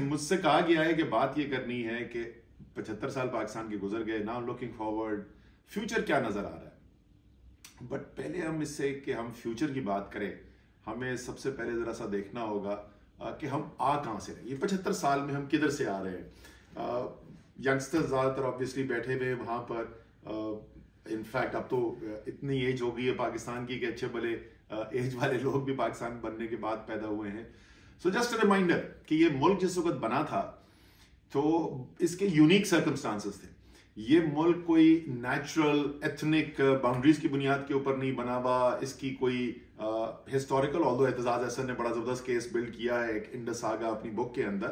मुझसे कहा गया है कि बात ये करनी है कि 75 साल पाकिस्तान के गुजर गए, नाउ लुकिंग फॉरवर्ड, फ्यूचर क्या नजर आ रहा है। बट पहले हम इससे कि हम फ्यूचर की बात करें, हमें सबसे पहले जरा सा देखना होगा कि हम आ कहां से रहे, ये 75 साल में हम किधर से आ रहे हैं। यंगस्टर्स ज्यादातर ऑब्वियसली बैठे हुए वहां पर, इनफैक्ट अब तो इतनी एज हो गई है पाकिस्तान की कि अच्छे भले एज वाले लोग भी पाकिस्तान बनने के बाद पैदा हुए हैं। सो जस्ट अ रिमाइंडर कि ये मुल्क जिस वक्त बना था तो इसके यूनिक सर्कमस्टांसेस थे। ये मुल्क कोई नेचुरल एथनिक बाउंड्रीज की बुनियाद के ऊपर नहीं बना हुआ, इसकी कोई हिस्टोरिकल, ऑल्दो एतजाज अहसन ने बड़ा जबरदस्त केस बिल्ड किया है एक इंडस सागा अपनी बुक के अंदर,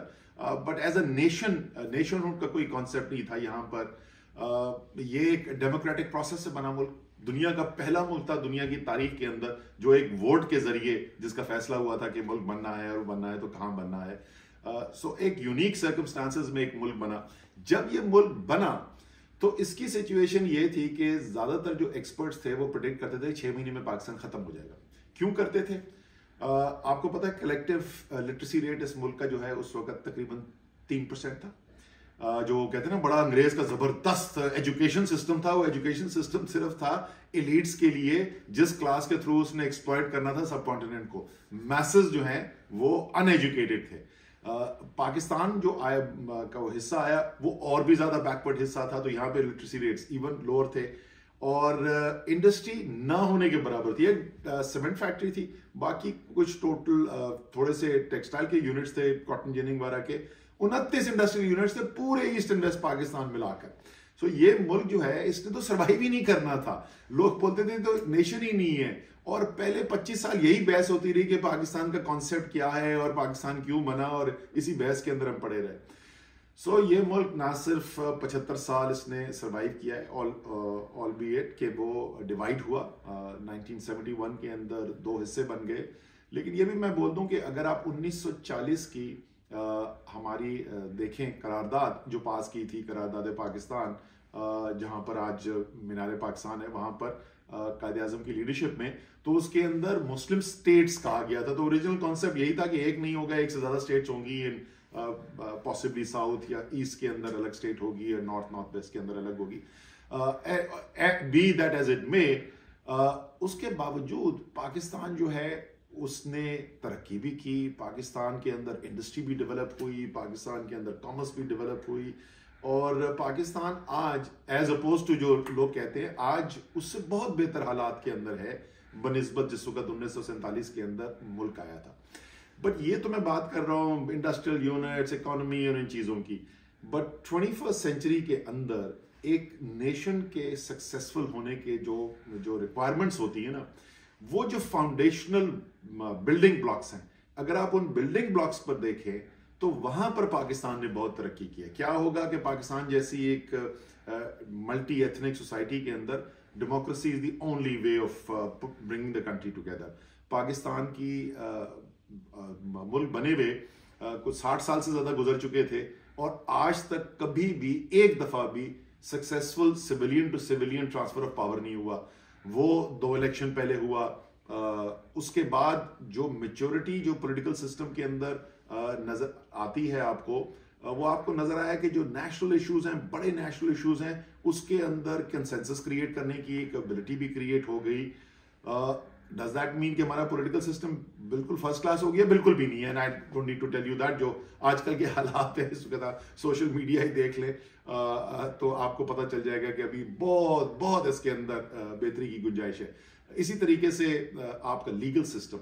बट एज अ नेशनहुड का कोई कॉन्सेप्ट नहीं था यहाँ पर। ये एक डेमोक्रेटिक प्रोसेस से बना मुल्क, दुनिया का पहला मुल्क था दुनिया की तारीख के अंदर जो एक वोट के जरिए जिसका फैसला हुआ था कि मुल्क बनना है, और बनना है तो कहां बनना है। सो एक यूनिक सर्कमस्टांसेस में एक मुल्क बना। जब ये मुल्क बना तो इसकी सिचुएशन ये थी कि ज्यादातर जो एक्सपर्ट्स थे वो प्रेडिक्ट करते थे 6 महीने में पाकिस्तान खत्म हो जाएगा। क्यों करते थे? आपको पता है कलेक्टिव लिटरेसी रेट इस मुल्क का जो है उस वक्त तकरीबन 3% था। जो कहते हैं ना बड़ा अंग्रेज का जबरदस्त एजुकेशन सिस्टम था, वो एजुकेशन सिस्टम सिर्फ था एलिट्स के लिए, जिस क्लास के थ्रू उसने एक्सप्लॉइट करना था सब कॉन्टिनेंट को। मैसेस जो हैं वो अनएजुकेटेड थे। पाकिस्तान जो आया का वो हिस्सा आया वो और भी ज्यादा बैकवर्ड हिस्सा था, तो यहाँ पे लिटरेसी रेट्स इवन लोअर थे, और इंडस्ट्री ना होने के बराबर थी। एक सीमेंट फैक्ट्री थी, बाकी कुछ टोटल थोड़े से टेक्सटाइल के यूनिट्स थे, कॉटन जिनिंग वगैरह के 29 इंडस्ट्रियल यूनिट्स थे पूरे ईस्ट एंड वेस्ट पाकिस्तान मिलाकर। सो ये मुल्क जो है इसने तो सर्वाइव ही नहीं करना था। लोग बोलते थे तो नेशन ही नहीं है, और पहले 25 साल यही बहस होती रही कि पाकिस्तान का कॉन्सेप्ट क्या है और पाकिस्तान क्यों बना, और इसी बहस के अंदर हम पड़े रहे। सो ये मुल्क ना सिर्फ 75 साल इसने सर्वाइव किया है, ऑल बी एट कि वो डिवाइड हुआ 1971 के अंदर 2 हिस्से बन गए। लेकिन ये भी मैं बोल दूं कि अगर आप 1940 की हमारी देखें करारदाद जो पास की थी, करारदाद पाकिस्तान, जहां पर आज मीनार पाकिस्तान है, वहां पर कायदे आजम की लीडरशिप में, तो उसके अंदर मुस्लिम स्टेट्स कहा गया था। तो ओरिजिनल कॉन्सेप्ट यही था कि एक नहीं होगा, एक से ज्यादा स्टेट्स होंगी, पॉसिबली साउथ या ईस्ट के अंदर अलग स्टेट होगी, या नॉर्थ वेस्ट के अंदर अलग होगी। Be that as it may, उसके बावजूद पाकिस्तान जो है उसने तरक्की भी की, पाकिस्तान के अंदर इंडस्ट्री भी डेवलप हुई, पाकिस्तान के अंदर कॉमर्स भी डेवलप हुई, और पाकिस्तान आज एज अपोज टू जो लोग कहते हैं आज उससे बहुत बेहतर हालात के अंदर है बनिस्बत जिस वक्त 1947 के अंदर मुल्क आया था। बट ये तो मैं बात कर रहा हूँ इंडस्ट्रियल यूनिट्स, इकोनॉमी और इन चीजों की। बट 21st सेंचुरी के अंदर एक नेशन के सक्सेसफुल होने के जो रिक्वायरमेंट्स होती है ना, वो जो फाउंडेशनल बिल्डिंग ब्लॉक्स हैं, अगर आप उन बिल्डिंग ब्लॉक्स पर देखें तो वहां पर पाकिस्तान ने बहुत तरक्की की है। क्या होगा कि पाकिस्तान जैसी एक मल्टी एथनिक सोसाइटी के अंदर democracy is the only way of bringing the country together. Pakistan की मुल्क बने हुए कुछ 60 साल से ज्यादा गुजर चुके थे, और आज तक कभी भी एक दफा भी successful civilian to civilian transfer of power नहीं हुआ। वो 2 इलेक्शन पहले हुआ, उसके बाद जो मेच्योरिटी जो पॉलिटिकल सिस्टम के अंदर नजर आती है आपको, वो आपको नजर आया कि जो नेशनल इश्यूज हैं, बड़े नेशनल इश्यूज हैं, उसके अंदर कंसेंसस क्रिएट करने की एक एबिलिटी भी क्रिएट हो गई। डज दैट मीन कि हमारा पॉलिटिकल सिस्टम बिल्कुल फर्स्ट क्लास हो गया? बिल्कुल भी नहीं है, and I don't need to tell you that. जो आजकल के हालात है, इस वक्त सोशल मीडिया ही देख लें तो आपको पता चल जाएगा कि अभी बहुत बहुत इसके अंदर बेहतरी की गुंजाइश है। इसी तरीके से आपका legal system,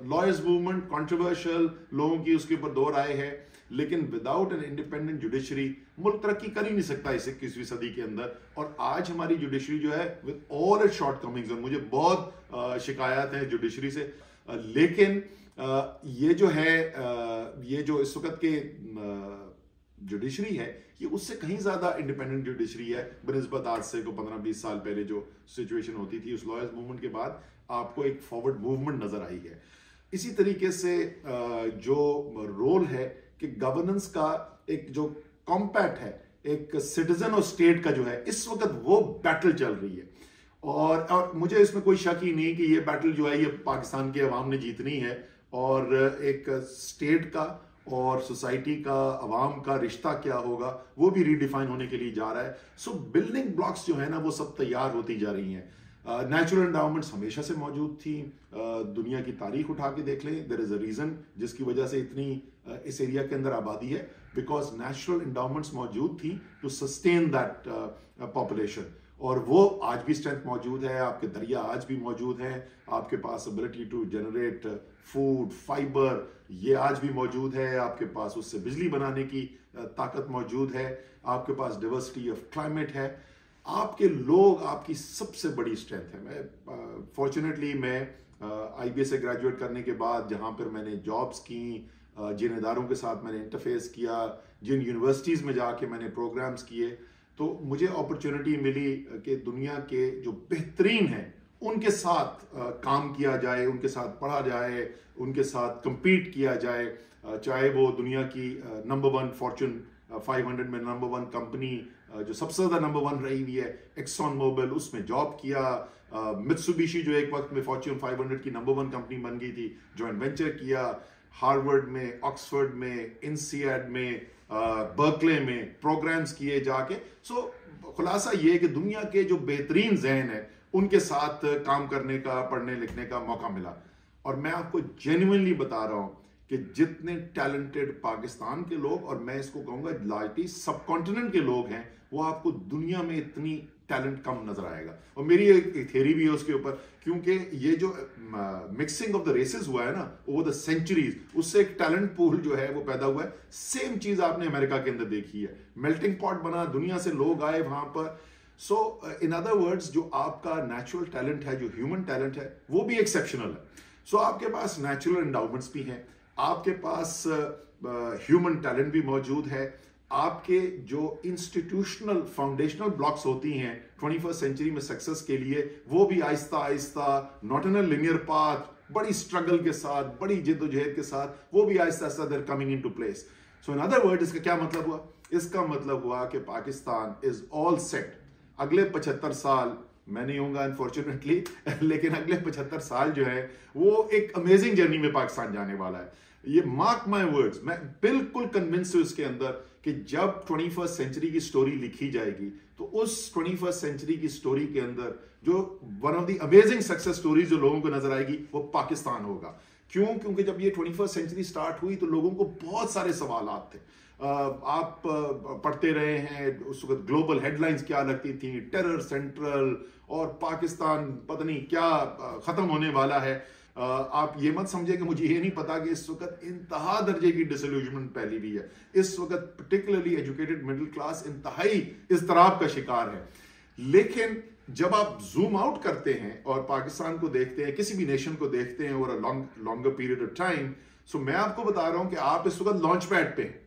lawyers movement controversial, लोगों की उसके ऊपर दो राय है, लेकिन विदाउट एन इंडिपेंडेंट जुडिशरी मुल्क तरक्की कर ही नहीं सकता इस 21वीं सदी के अंदर। और आज हमारी जुडिशरी जो है विद ऑल इट्स शॉर्टकमिंग्स, और मुझे बहुत शिकायत है जुडिशरी से, लेकिन ये जो है ये जो इस वक्त के जुडिशरी है ये उससे कहीं ज्यादा इंडिपेंडेंट जुडिशरी है बनिस्बत आज से को 15-20 साल पहले जो सिचुएशन होती थी। उस लॉयर्स मूवमेंट के बाद आपको एक फॉरवर्ड मूवमेंट नजर आई है। इसी तरीके से जो रोल है कि गवर्नेंस का एक जो कॉम्पैक्ट है एक सिटीजन और स्टेट का जो है, इस वक्त वो बैटल चल रही है। और मुझे इसमें कोई शक ही नहीं कि ये बैटल जो है ये पाकिस्तान के अवाम ने जीतनी है, और एक स्टेट का और सोसाइटी का, अवाम का रिश्ता क्या होगा, वो भी रीडिफाइन होने के लिए जा रहा है। सो बिल्डिंग ब्लॉक्स जो है ना वो सब तैयार होती जा रही हैं। नेचुरल एंडाउमेंट्स हमेशा से मौजूद थी। दुनिया की तारीख उठा के देख लें, देयर इज अ रीजन जिसकी वजह से इतनी इस एरिया के अंदर आबादी है, बिकॉज नेचुरल एंडाउमेंट्स मौजूद थी टू सस्टेन दैट पॉपुलेशन। और वो आज भी स्ट्रेंथ मौजूद है, आपके दरिया आज भी मौजूद हैं, आपके पास ability to generate food, fiber, ये आज भी मौजूद है, आपके पास उससे बिजली बनाने की ताकत मौजूद है, आपके पास डाइवर्सिटी ऑफ क्लाइमेट है, आपके लोग आपकी सबसे बड़ी स्ट्रेंथ है। मैं फॉर्चुनेटली मैं IBA से ग्रेजुएट करने के बाद जहाँ पर मैंने जॉब्स की, जिन इदारों के साथ मैंने इंटरफेस किया, जिन यूनिवर्सिटीज़ में जाके मैंने प्रोग्राम्स किए, तो मुझे अपॉर्चुनिटी मिली कि दुनिया के जो बेहतरीन हैं उनके साथ काम किया जाए, उनके साथ पढ़ा जाए, उनके साथ compete किया जाए। चाहे वो दुनिया की नंबर 1 फॉर्च्यून 500 में नंबर 1 कंपनी जो सबसे ज़्यादा नंबर 1 रही हुई है, एक्सॉन मोबिल, उसमें जॉब किया। मित्सुबिशी जो एक वक्त में फॉर्च्यून 500 की नंबर 1 कंपनी बन गई थी, जॉइंट वेंचर किया। हार्वर्ड में, ऑक्सफोर्ड में, INSEAD में, बर्कले में प्रोग्राम्स किए जाके। सो खुलासा ये है कि दुनिया के जो बेहतरीन जहन है उनके साथ काम करने का, पढ़ने लिखने का मौका मिला। और मैं आपको जेन्युइनली बता रहा हूं कि जितने टैलेंटेड पाकिस्तान के लोग, और मैं इसको कहूंगा लार्जली सब कॉन्टिनेंट के लोग हैं, वो आपको दुनिया में इतनी टैलेंट कम नजर आएगा। और मेरी एक थ्योरी भी है उसके ऊपर, क्योंकि ये जो मिक्सिंग ऑफ द रेसेस हुआ है ना ओवर द सेंचुरीज, उससे एक टैलेंट पूल जो है वो पैदा हुआ है। सेम चीज आपने अमेरिका के अंदर देखी है, मेल्टिंग पॉट बना, दुनिया से लोग आए वहां पर। सो इन अदर वर्ड्स, जो आपका नेचुरल टैलेंट है, जो ह्यूमन टैलेंट है, वो भी एक्सेप्शनल है। सो आपके पास नेचुरल एंडाउमेंट्स भी हैं, आपके पास ह्यूमन टैलेंट भी मौजूद है, आपके जो इंस्टीट्यूशनल फाउंडेशनल ब्लॉक्स होती हैं 21st सेंचुरी में सक्सेस के लिए, वो भी आहिस्ता आहिस्ता, not in a linear path, बड़ी स्ट्रगल के साथ, बड़ी जिद्दोजहद के साथ, वो भी आहिस्ता आहिस्ता they're coming into place. So in other word, इसका क्या मतलब हुआ? इसका मतलब हुआ कि पाकिस्तान इज ऑल सेट। अगले 75 साल, मैं नहीं होऊंगा अनफॉर्चुनेटली, लेकिन अगले 75 साल जो है वो एक अमेजिंग जर्नी में पाकिस्तान जाने वाला है। ये मार्क माय वर्ड्स, मैं बिल्कुल कन्विंस हूं इसके अंदर कि जब 21st सेंचुरी की स्टोरी लिखी जाएगी, तो उस 21st सेंचुरी की स्टोरी के अंदर जो one of the amazing success stories जो लोगों को नजर आएगी, वो पाकिस्तान होगा। क्यों? क्योंकि जब ये 21st सेंचुरी स्टार्ट हुई तो लोगों को बहुत सारे सवालात थे। आप पढ़ते रहे हैं उस वक्त ग्लोबल हेडलाइंस क्या लगती थी, टेरर सेंट्रल, और पाकिस्तान पता नहीं क्या खत्म होने वाला है। आप ये मत समझे कि मुझे ये नहीं पता कि इस वक्त इंतहा दर्जे की डिसइल्यूजनमेंट फैली हुई है। इस वक्त पर्टिकुलरली एजुकेटेड मिडिल क्लास इंतहाई इज़्तिराब का शिकार है। लेकिन जब आप जूम आउट करते हैं और पाकिस्तान को देखते हैं, किसी भी नेशन को देखते हैं over a longer period of time, so मैं आपको बता रहा हूं कि आप इस वक्त लॉन्च पैड पे हैं।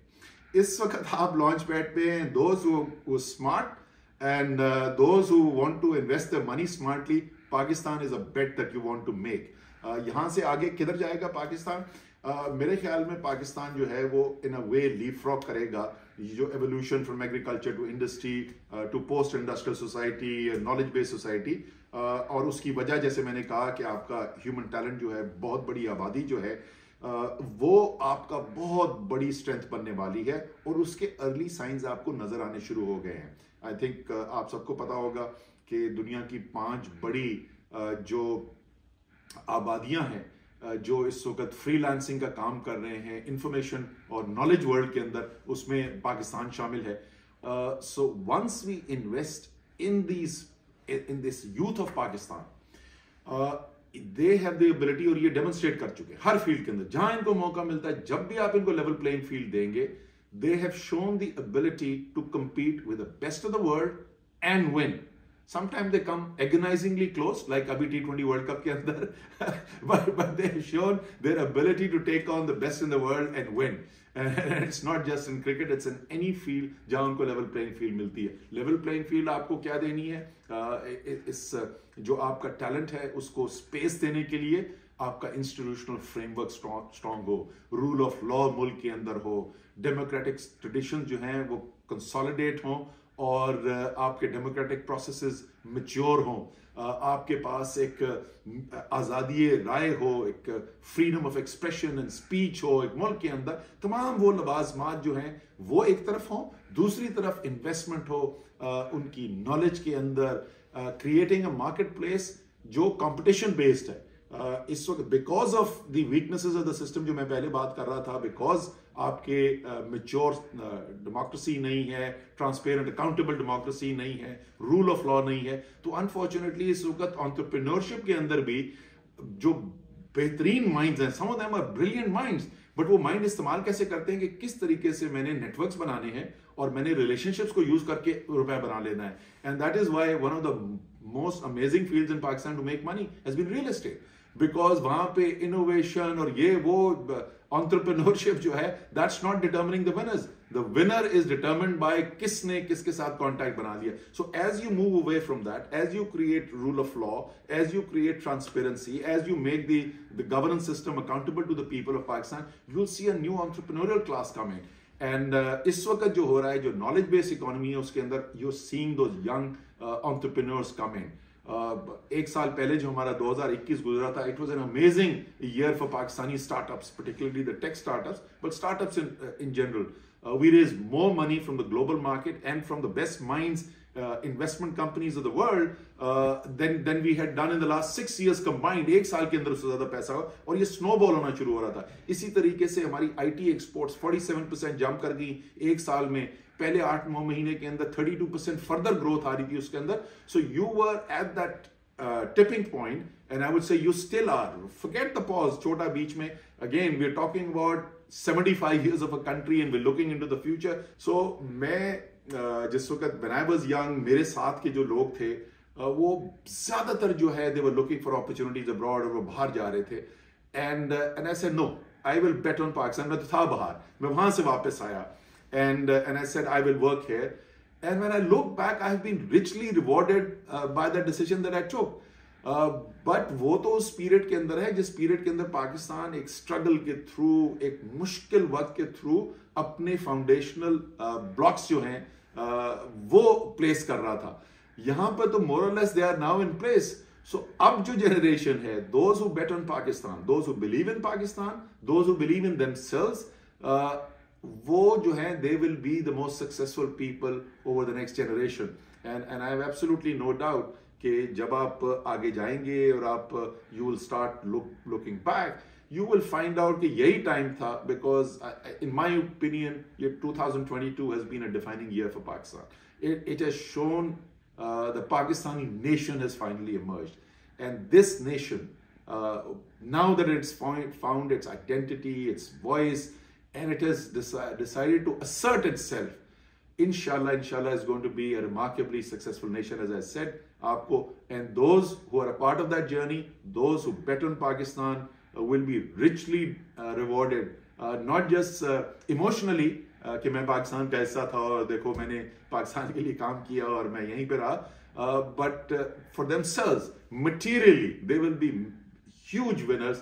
इस वक्त आप लॉन्च पैड पे हैं। Those who smart and those who want to invest their money smartly, Pakistan is a bet that you want to make. यहां से आगे किधर जाएगा पाकिस्तान? मेरे ख्याल में पाकिस्तान जो है वो इन अ वे लीपफ्रॉग करेगा। जो evolution from agriculture to industry to post industrial society, knowledge based society, और उसकी वजह जैसे मैंने कहा कि आपका ह्यूमन टैलेंट जो है, बहुत बड़ी आबादी जो है, वो आपका बहुत बड़ी स्ट्रेंथ बनने वाली है, और उसके अर्ली साइंस आपको नजर आने शुरू हो गए हैं। आई थिंक आप सबको पता होगा कि दुनिया की 5 बड़ी जो आबादियां हैं जो इस वक्त फ्रीलांसिंग का काम कर रहे हैं इंफॉर्मेशन और नॉलेज वर्ल्ड के अंदर, उसमें पाकिस्तान शामिल है। So once we invest in this youth of Pakistan, they have the ability, और ये डेमोन्स्ट्रेट कर चुके हैं हर फील्ड के अंदर जहां इनको मौका मिलता है। जब भी आप इनको लेवल प्लेइंग फील्ड देंगे, they have shown the ability to compete with the best of the world and win. Sometimes they come agonizingly close, like अभी T20 World Cup के अंदर, but they have shown their ability to take on the best in the world and win. And it's not just in cricket, it's in any field जहाँ उनको level playing field मिलती है। Level playing field आपको क्या देनी है? इस जो आपका talent है उसको space देने के लिए आपका institutional framework strong हो, rule of law मुल्क के अंदर हो, democratic traditions जो हैं वो consolidate हो, और आपके डेमोक्रेटिक प्रोसेसेस मैच्योर हों, आपके पास एक आज़ादी राय हो, एक freedom of expression and speech हो एक मुल्क के अंदर, तमाम वो लवाजमात जो हैं वो एक तरफ हों, दूसरी तरफ इन्वेस्टमेंट हो उनकी नॉलेज के अंदर, क्रिएटिंग अ मार्केट प्लेस जो कंपटीशन बेस्ड है। इस वक्त because of the weaknesses of the system जो मैं पहले बात कर रहा था, बिकॉज आपके मैच्योर डेमोक्रेसी नहीं है, ट्रांसपेरेंट अकाउंटेबल डेमोक्रेसी नहीं है, रूल ऑफ लॉ नहीं है, तो अनफॉर्चुनेटली इस वक्त एंटरप्रेन्योरशिप के अंदर भी जो बेहतरीन माइंड्स हैं, some of them are brilliant minds, but वो माइंड इस्तेमाल कैसे करते हैं कि किस तरीके से मैंने नेटवर्क्स बनाने हैं और मैंने रिलेशनशिप्स को यूज करके रुपया बना लेना है। And that is why one of the most amazing fields in Pakistan to make money has been real estate, because वहां पे इनोवेशन और ये वो एंटरप्रेन्योरशिप जो है, that's not determining the winners, the winner is determined by किसने किसके साथ कॉन्टैक्ट बना लिया। So as you move away from that, as you create rule of law, as you create transparency, as you make the governance system accountable to the people of Pakistan, you will see a new entrepreneurial class coming. And इस वक्त जो हो रहा है, जो knowledge based economy है, उसके अंदर you are seeing those young entrepreneurs coming. एक साल पहले जो हमारा 2021 गुजरा था, it was an amazing year for Pakistani startups, particularly the tech startups, but startups in general. We raised more money from the global market and from the best minds, investment companies of the world than we had done in the last 6 years combined. एक साल के अंदर उससे ज्यादा पैसा हो और ये स्नोबॉल होना शुरू हो रहा था। इसी तरीके से हमारी IT एक्सपोर्ट्स 47% जंप कर गई एक साल में। पहले 8-9 महीने के अंदर 32% फर्दर ग्रोथ आ रही थी उसके अंदर। So you were at that tipping point, and I would say you still are. Forget the pause, छोटा बीच में. Again, we're talking about 75 years of a country and we're looking into the future. So मैं जिस वक्त when I was young, मेरे साथ के जो लोग थे वो ज्यादातर जो है they were looking for opportunities abroad, और वो बाहर जा रहे थे. And I said no, I will bet on Pakistan. मैं तो था बाहर, मैं वहां से वापस आया. And I said I will work here. And when I look back, I have been richly rewarded by the decision that I took. But वो तो उस पीरियड के अंदर है जिस पीरियड के अंदर पाकिस्तान एक स्ट्रगल के थ्रू, एक मुश्किल वक्त के थ्रू अपने फाउंडेशनल ब्लॉक्स जो हैं वो प्लेस कर रहा था. यहाँ पर तो मोर और less they are now in place. So अब जो जनरेशन है, those who bet on Pakistan, those who believe in Pakistan, those who believe in themselves, वो जो है they will be the most successful people over the next generation. And I have absolutely no doubt कि जब आप आगे जाएंगे और आप you will start looking back, you will find out कि यही टाइम था, because in my opinion year 2022 has been a defining year for Pakistan. It has shown the Pakistani nation has finally emerged, and this nation now that it's found its identity, its voice, and it has decided to assert itself, inshallah is going to be a remarkably successful nation, as I said aapko. And those who are a part of that journey, those who bet on Pakistan, will be richly rewarded, not just emotionally कि मैं पाकिस्तान का हिस्सा था और देखो मैंने पाकिस्तान के लिए काम किया और मैं यहीं पे रहा, but for themselves materially they will be huge winners